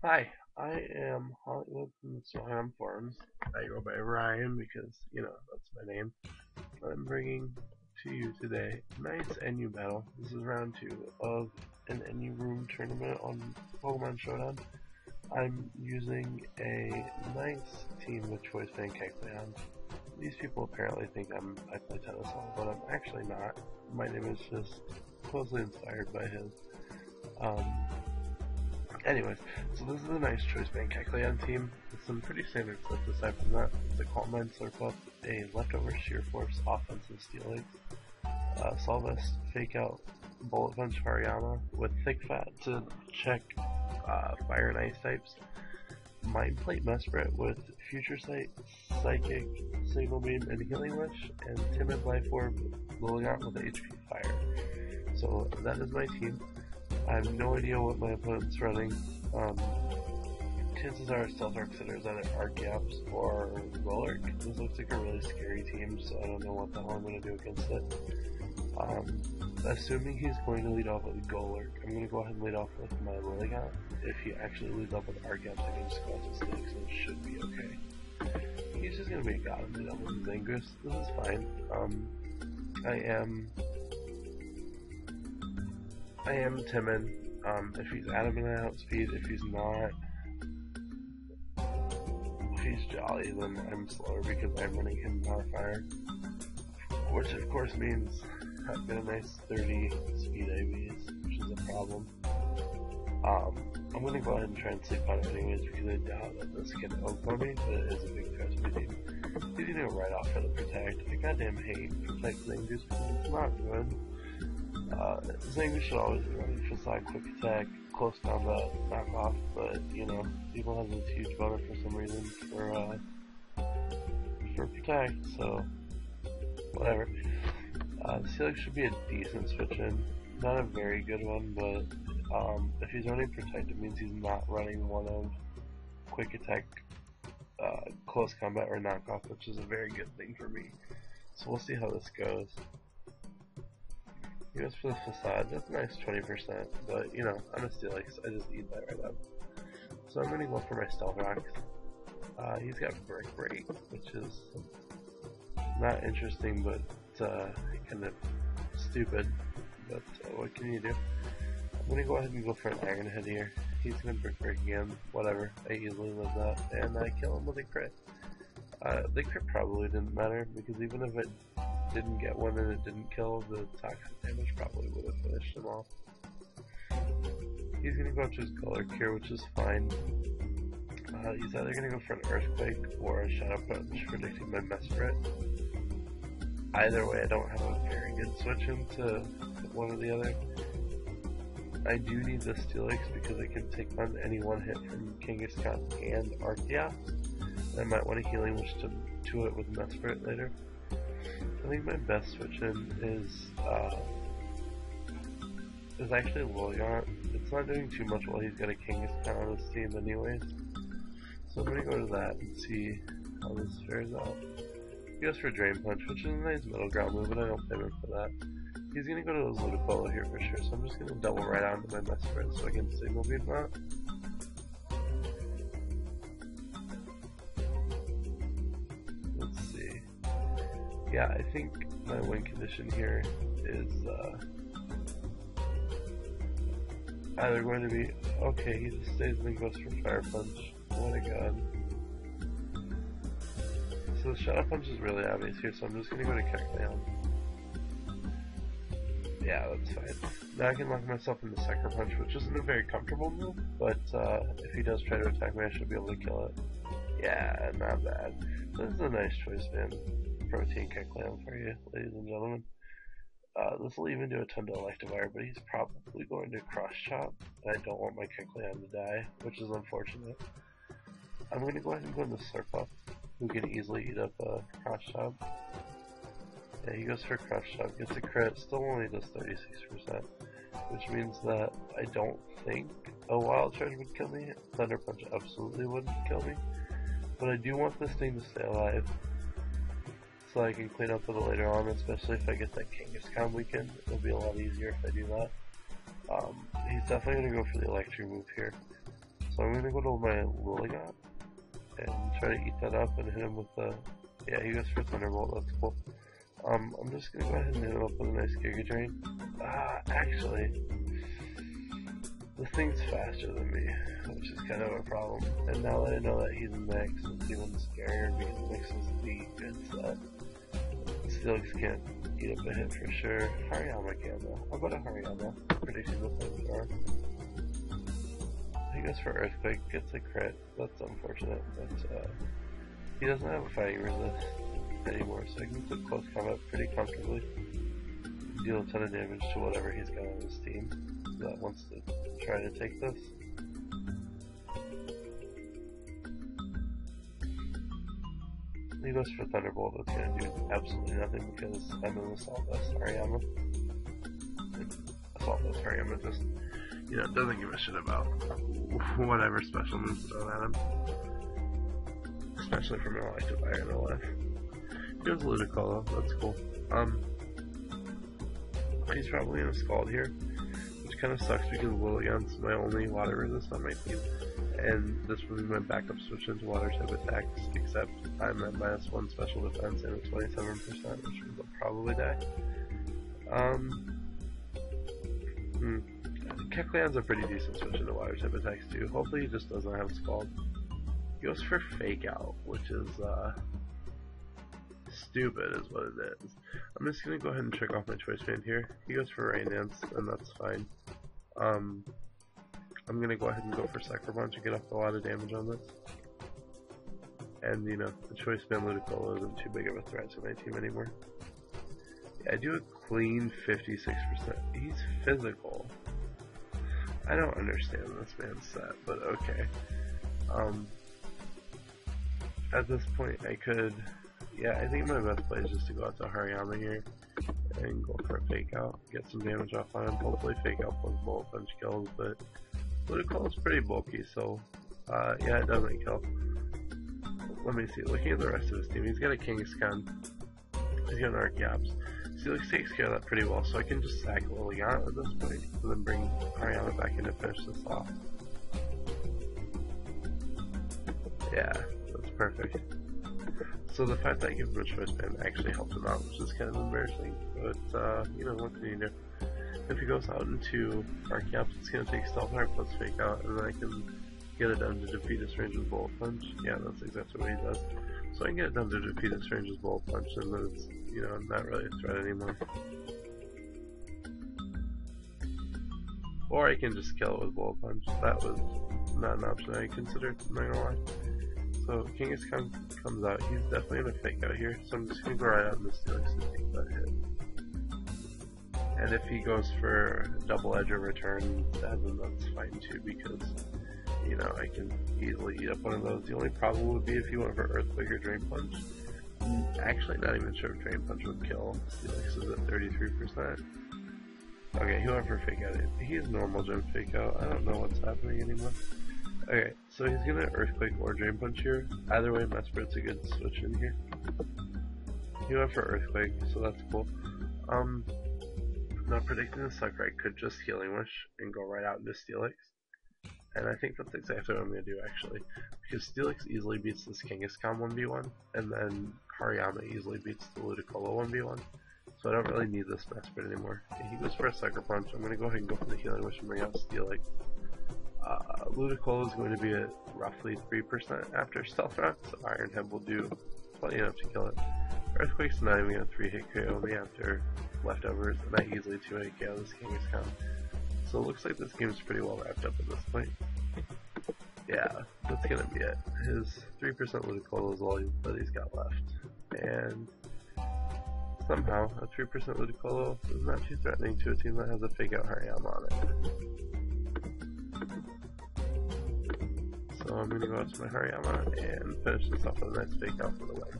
Hi, I am Hollywood from the Swam Forums. I go by Ryan because, that's my name. I'm bringing to you today a nice NU battle. This is round 2 of an NU room tournament on Pokemon Showdown. I'm using a nice team with Choice Band Kecleon. These people apparently think I play tennis well, but I'm actually not. My name is just closely inspired by his. Um, Anyways, so this is a nice Choice Band Kecleon team with some pretty standard sets aside from that. The Calm Mind Slurp Up, a leftover Sheer Force offensive Steel Eggs, Solvest Fake Out Bullet Punch Hariyama with Thick Fat to check Fire and Ice types, Mind Plate Mesprit with Future Sight, Psychic, Signal Beam, and Healing Wish, and Timid Life Orb Lilligant with HP Fire. So that is my team. I have no idea what my opponent's running. Chances are Stealth Arc Sitter is either Archeops or Golurk. This looks like a really scary team, so I don't know what the hell I'm going to do against it. Assuming he's going to lead off with Golurk, I'm going to go ahead and lead off with my Lilligant. If he actually leads off with Archeops, I can just go out to Snake, so it should be okay. He's just going to be a god and lead off with Zangus. This is fine. I am timid. If he's adamant I outspeed, if he's not, if he's jolly, then I'm slower because I'm running him Power Fire. Which of course means I've got a nice 30 speed AVs, which is a problem. I'm gonna go ahead and try and sleep on it anyways because I doubt that this can outgo me, but it is a big threat to my team. He's gonna go right off for the Protect. I goddamn hate Protect Zangus because it's not good. Zangus should always be running Facade, Quick Attack, Close Combat, Knock Off, but, people have this huge bonus for some reason for Protect, so, whatever. Steelix should be a decent switch in. Not a very good one, but, if he's running Protect, it means he's not running one of Quick Attack, Close Combat, or Knock Off, which is a very good thing for me. So we'll see how this goes. He goes for the Facade, that's a nice 20%, but I'm a Steelix, I just eat that right up. So I'm gonna go for my Stealth Rocks. He's got Brick Break, which is not interesting, but kind of stupid, but what can you do? I'm gonna go ahead and go for an Iron Head here. He's gonna Brick Break again, whatever, I easily live that, and I kill him with a crit. The crit probably didn't matter, because even if it didn't get one and it didn't kill, the toxic damage probably would have finished him off. He's gonna go up to his Golurk here, which is fine. He's either gonna go for an Earthquake or a Shadow Punch, predicting my Mesprit. Either way, I don't have a very good switch into one or the other. I do need the Steelix because I can take on any one hit from Kangaskhan and Archeops. I might want a Healing Wish to it with Mesprit later. I think my best switch in is actually Lilligant. It's not doing too much while he's got a Kangaskhan on his team anyways. So I'm gonna go to that and see how this fares out. He goes for Drain Punch, which is a nice middle ground move, but I don't blame him for that. He's gonna go to his Ludicolo here for sure, so I'm just gonna double right onto my Mesprit so I can Signal Beam that. Let's see. Yeah, I think my win condition here is either going to be, okay, he just stays and then goes for Fire Punch. What a god. So the Shadow Punch is really obvious here, so I'm just going to go to Kecleon. Yeah, that's fine. Now I can lock myself into Sucker Punch, which isn't a very comfortable move, but if he does try to attack me, I should be able to kill it. Yeah, not bad. This is a nice Choice Band Protein Kecleon for you, ladies and gentlemen. This will even do a ton to Electivire, but he's probably going to Cross Chop, and I don't want my Kecleon to die, which is unfortunate. I'm going to go ahead and go into Slurp Up, who can easily eat up a Cross Chop. Yeah, he goes for Cross Chop, gets a crit, still only does 36%, which means that I don't think a Wild Charge would kill me. Thunder Punch absolutely wouldn't kill me, but I do want this thing to stay alive, so I can clean up with it later on, especially if I get that Kangaskhan weekend. It'll be a lot easier if I do that. He's definitely going to go for the Electric move here. So I'm gonna go to my Lilligant and try to eat that up and hit him with the... Yeah, he goes for Thunderbolt, that's cool. I'm just gonna go ahead and hit him up with a nice Giga Drain. Actually, the thing's faster than me, which is kind of a problem. And now that I know that he's Mix, it's even scarier because Mix is the good set. Steelix can't eat up a hit for sure. Hariyama can though. How about a Hariyama? Predicting the flamethrower. He goes for Earthquake, gets a crit. That's unfortunate, but he doesn't have a fighting resist anymore, so he can put close combat pretty comfortably. Deal a ton of damage to whatever he's got on his team that wants to try to take this. He goes for Thunderbolt, that's going to do absolutely nothing because I'm an Assault Vest Hariyama. Assault Vest Hariyama just, doesn't give a shit about whatever special moves thrown at him. Especially from an Electivire in the life. He goes Ludicolo, that's cool. He's probably in a Scald here, which kind of sucks because Lilligant's my only water resist on my team. And this will be my backup switch into water type attacks, except I'm at -1 special defense and at 27%, which means I'll probably die. Kecleon's a pretty decent switch into water type attacks too. Hopefully he just doesn't have Scald. He goes for Fake Out, which is stupid is what it is. I'm just gonna go ahead and check off my Choice Band here. He goes for Rain Dance, and that's fine. I'm gonna go ahead and go for Sucker Punch and get off a lot of damage on this. And the Choice Band Ludicolo isn't too big of a threat to my team anymore. Yeah, I do a clean 56%. He's physical. I don't understand this man's set, but okay. At this point I could... Yeah, I think my best play is just to go out to Hariyama here and go for a Fake Out, get some damage off on him, hopefully Fake Out plus Bullet Punch kills, but Ludicolo is pretty bulky, so yeah, it doesn't kill. Let me see, looking at the rest of his team, he's got a Kangaskhan, he's got an Archeops. Steelix takes care of that pretty well, so I can just sack Lilligant at this point, and then bring Hariyama back in to finish this off. Yeah, that's perfect. So the fact that I give him a Choice Band actually helped him out, which is kind of embarrassing, but what can you do? If he goes out into Archeops, it's going to take Stealth Heart plus Fake Out, and then I can get it done to defeat his range with Bullet Punch. Yeah, that's exactly what he does. So I can get it done to defeat his range with Bullet Punch, and then it's, not really a threat anymore. Or I can just kill it with Bullet Punch. That was not an option I considered, I'm not gonna lie. So Kangaskhan comes out, he's definitely gonna Fake Out here, so I'm just gonna go right out into Steelix and take that hit. And if he goes for Double Edge or Return, then that's fine too, because, I can easily eat up one of those. The only problem would be if he went for Earthquake or Drain Punch. Actually, not even sure if Drain Punch would kill. Steelix is at 33%. Okay, he went for Fake Out. He's normal Gem Fake Out. I don't know what's happening anymore. Okay, so he's gonna Earthquake or Drain Punch here. Either way, Mesper's a good switch in here. He went for Earthquake, so that's cool. Now predicting the Sucker, I could just Healing Wish and go right out into Steelix. And I think that's exactly what I'm going to do actually. Because Steelix easily beats this Kangaskhan 1v1, and then Hariyama easily beats the Ludicolo 1v1. So I don't really need this Mesper anymore. Okay, he goes for a Sucker Punch. I'm going to go ahead and go for the Healing Wish and bring out Steelix. Ludicolo is going to be at roughly 3% after Stealth Rock, so Iron Head will do plenty enough to kill it. Earthquake's not even going to 3-hit KO me after Leftovers, and I easily 2-hit KO this Kangaskhan. So it looks like this game's pretty well wrapped up at this point. Yeah, that's going to be it. His 3% Ludicolo is all that he's got left. And somehow, a 3% Ludicolo is not too threatening to a team that has a Fake Out Hariyama on it. So I'm going to go out to my Hariyama and finish this off with a nice Fake Out for the win.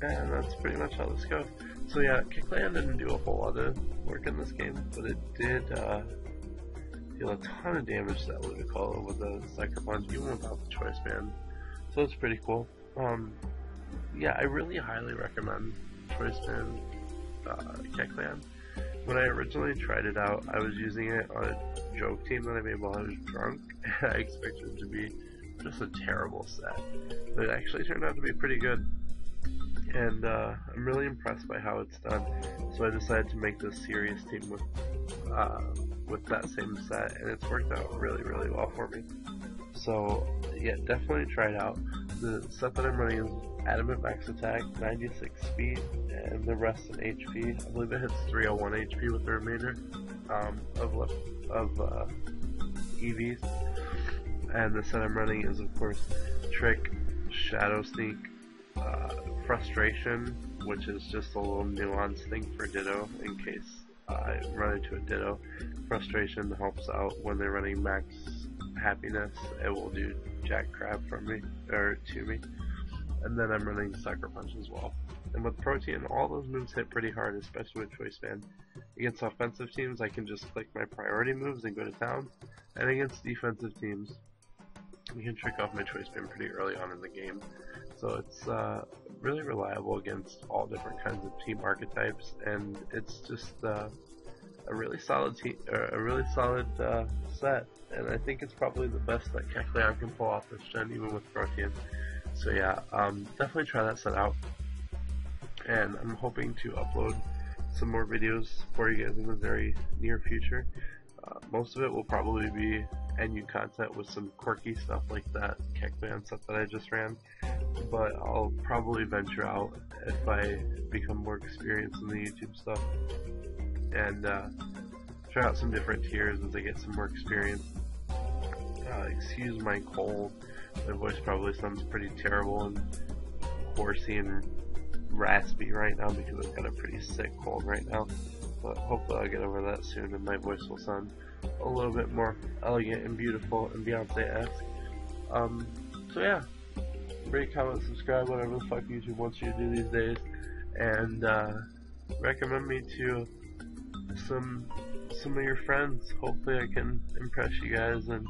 And that's pretty much how this goes. So yeah, Kecleon didn't do a whole lot of work in this game, but it did deal a ton of damage to that Ludicolo with the Sucker Punch, even without the Choice Band. So it's pretty cool. Yeah, I really highly recommend Choice Band Kecleon. When I originally tried it out, I was using it on a joke team that I made while I was drunk, and I expected it to be just a terrible set. But it actually turned out to be pretty good, and I'm really impressed by how it's done. So I decided to make this serious team with that same set, and it's worked out really, really well for me. So yeah, definitely try it out. The set that I'm running is Adamant Max Attack, 96 speed, and the rest in HP. I believe it hits 301 HP with the remainder of EVs. And the set I'm running is, of course, Trick, Shadow Sneak, Frustration, which is just a little nuanced thing for Ditto in case I run into a Ditto. Frustration helps out when they're running Max Happiness. It will do Jack Crab from me, or to me. And then I'm running Sucker Punch as well. And with Protean, all those moves hit pretty hard, especially with Choice Band. Against offensive teams, I can just click my priority moves and go to town. And against defensive teams, you can trick off my Choice Band pretty early on in the game. So it's really reliable against all different kinds of team archetypes, and it's just a really solid set. And I think it's probably the best that Kecleon can pull off this gen, even with Protean. So yeah, definitely try that set out. And I'm hoping to upload some more videos for you guys in the very near future. Most of it will probably be NU content with some quirky stuff like that Kecleon set that I just ran. But I'll probably venture out if I become more experienced in the YouTube stuff. And try out some different tiers as I get some more experience. Excuse my cold. My voice probably sounds pretty terrible and horsey and raspy right now because I've got a pretty sick cold right now. But hopefully I'll get over that soon and my voice will sound a little bit more elegant and beautiful and Beyonce-esque. So yeah, rate, comment, subscribe, whatever the fuck YouTube wants you to do these days. And recommend me to some of your friends. Hopefully I can impress you guys and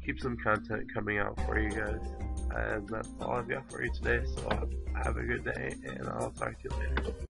keep some content coming out for you guys. And that's all I've got for you today, so have a good day, and I'll talk to you later.